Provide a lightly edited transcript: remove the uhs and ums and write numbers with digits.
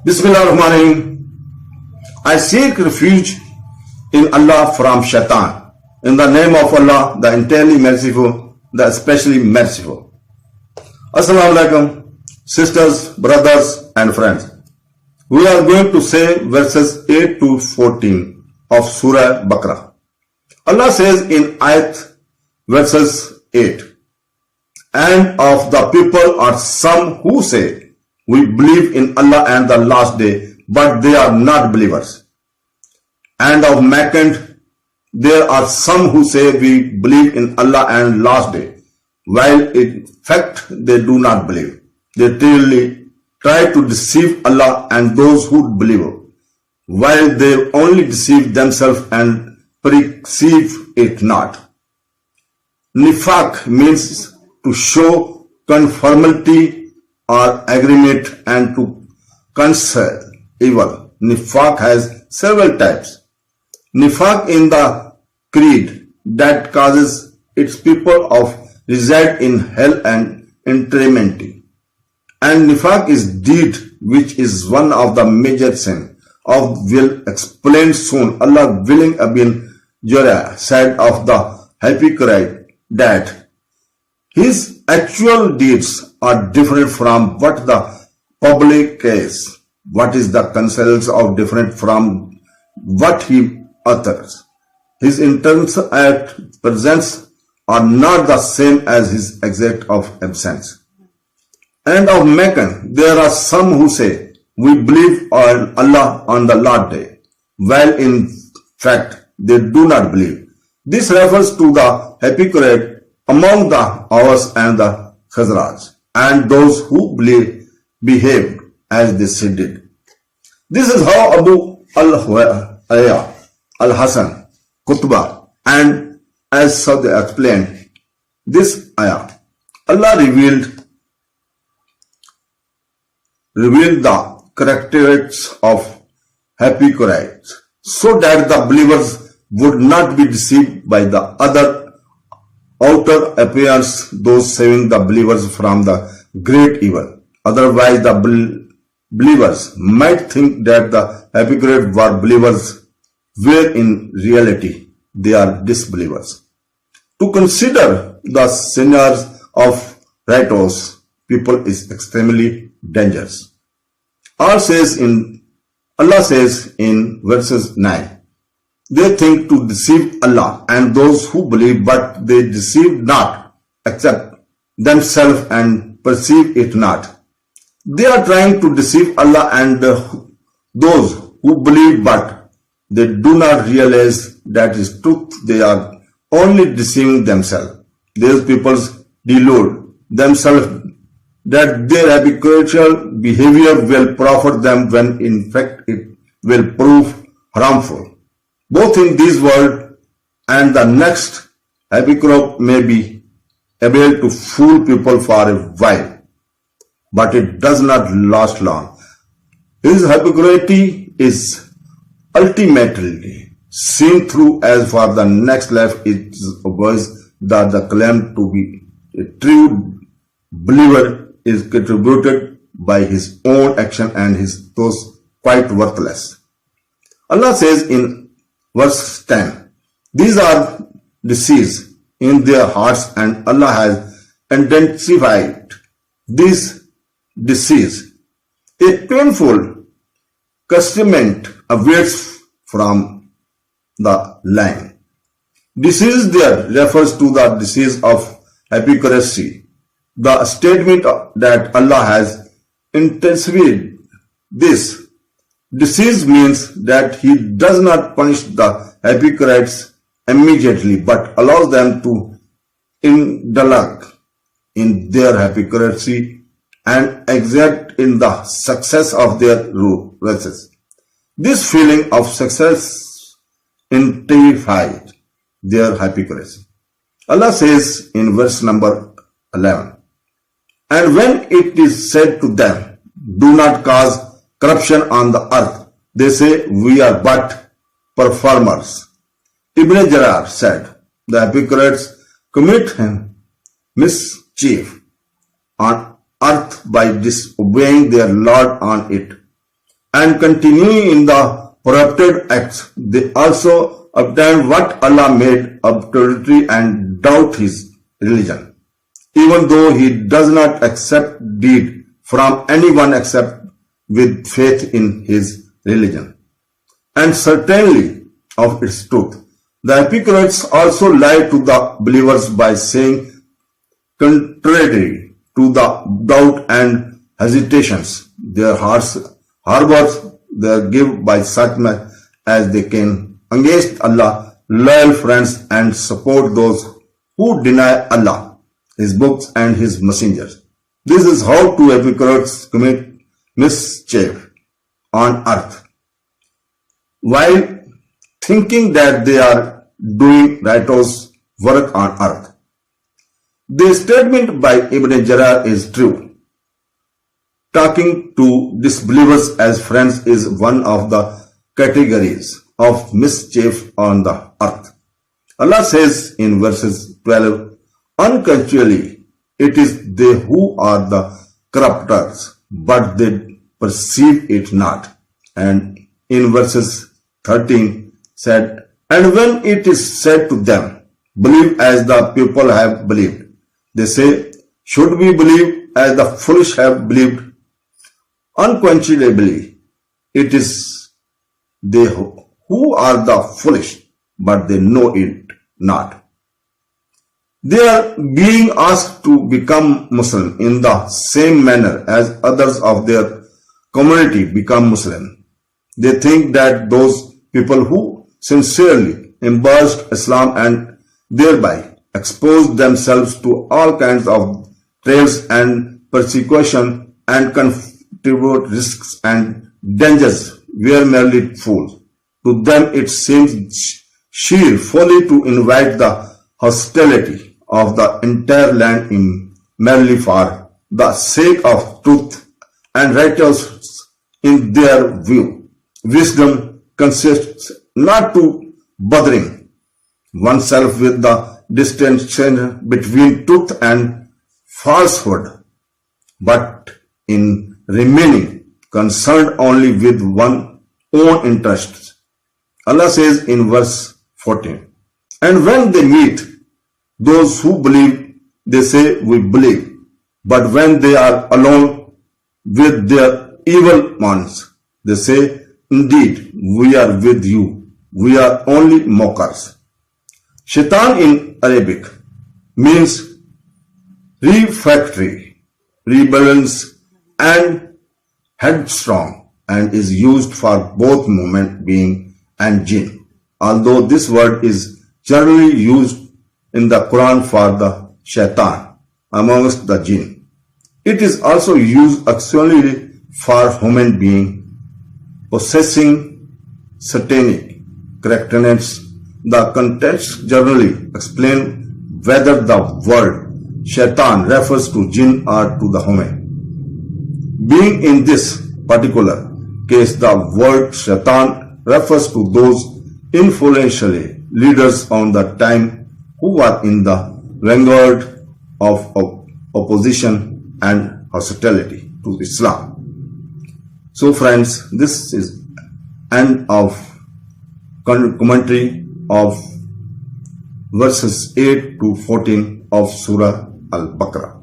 Bismillahirrahmanirrahim. I seek refuge in Allah from Shaitan. In the name of Allah, the entirely merciful, the especially merciful. Assalam Alaikum, sisters, brothers and friends. We are going to say verses 8 to 14 of Surah Baqarah. Allah says in ayat verses 8, and of the people are some who say, we believe in Allah and the last day, but they are not believers. And of mankind, there are some who say we believe in Allah and last day, while in fact they do not believe. They clearly try to deceive Allah and those who believe, while they only deceive themselves and perceive it not. Nifaq means to show conformity or agreement and to conceal evil. Nifaq has several types. Nifaq in the creed that causes its people of reside in hell and eternity. And Nifaq is deed which is one of the major sin of will explain soon. Allah willing Ibn Jurayj said of the hypocrite that his actual deeds are different from what the public is. What is the conceals of different from what he utters. His intents at presence are not the same as his exact of absence. And of mankind, there are some who say, we believe on Allah on the last day, while in fact they do not believe. This refers to the hypocrite among the Aws and the Khazraj, and those who behaved as they did. This is how Abu al-Hayya, al-Hasan, Qutbah, and as so they explained this ayah. Allah revealed the characteristics of hypocrites so that the believers would not be deceived by the other outer appearance, those saving the believers from the great evil. Otherwise, the believers might think that the hypocrites were believers, where in reality they are disbelievers. To consider the sinners of righteous people is extremely dangerous. Allah says in verses 9, they think to deceive Allah and those who believe, but they deceive not except themselves and perceive it not. They are trying to deceive Allah and those who believe, but they do not realize that is truth. They are only deceiving themselves. These people delude themselves that their hypocritical behavior will profit them when in fact it will prove harmful. Both in this world and the next, hypocrite may be able to fool people for a while, but it does not last long. His hypocrisy is ultimately seen through as for the next life. It was that the claim to be a true believer is contributed by his own action and his those quite worthless. Allah says in verse 10, these are disease in their hearts and Allah has intensified this disease. A painful castigation awaits from the line. Disease there refers to the disease of hypocrisy. The statement that Allah has intensified this disease means that He does not punish the hypocrites immediately, but allows them to indulge in their hypocrisy and exert in the success of their races. This feeling of success intensified their hypocrisy. Allah says in verse number 11, and when it is said to them, do not cause corruption on the earth, they say, we are but performers. Ibn Jurayj said, the hypocrites commit mischief on earth by disobeying their Lord on it. and continuing in the corrupted acts, they also obtain what Allah made arbitrary and doubt his religion, even though he does not accept deed from anyone except with faith in his religion, and certainly of its truth. The hypocrites also lie to the believers by saying contrary to the doubt and hesitations their hearts harbors, they give by such much as they can against Allah, loyal friends, and support those who deny Allah, His books, and His messengers. This is how two hypocrites commit mischief on earth, while thinking that they are doing righteous work on earth. The statement by Ibn Jarrah is true. Talking to disbelievers as friends is one of the categories of mischief on the earth. Allah says in verses 12, "Unconsciously, it is they who are the corrupters, but they perceive it not." And in verses 13 said, "And when it is said to them, believe as the people have believed, they say, should we believe as the foolish have believed? Unquestionably, it is they who are the foolish, but they know it not." They are being asked to become Muslim in the same manner as others of their community become Muslim. They think that those people who sincerely embraced Islam and thereby exposed themselves to all kinds of trials and persecution and contribute risks and dangers were merely fools. To them it seems sheer folly to invite the hostility of the entire land merely for the sake of truth and righteousness in their view. Wisdom consists not to bothering oneself with the distinction between truth and falsehood, but in remaining concerned only with one's own interests. Allah says in verse 14, "And when they meet those who believe, they say, we believe. But when they are alone with their evil ones, they say, indeed, we are with you. We are only mockers." Shaitan in Arabic means refractory, rebellious, and headstrong, and is used for both human being and jinn, although this word is generally used in the Quran for the shaitan amongst the jinn. It is also used actually for human being possessing satanic characteristics. The context generally explains whether the word shaitan refers to jinn or to the human being. In this particular case, the word shaitan refers to those influential leaders on the time who are in the vanguard of opposition and hostility to Islam. So friends, this is end of commentary of verses 8 to 14 of Surah Al-Baqarah.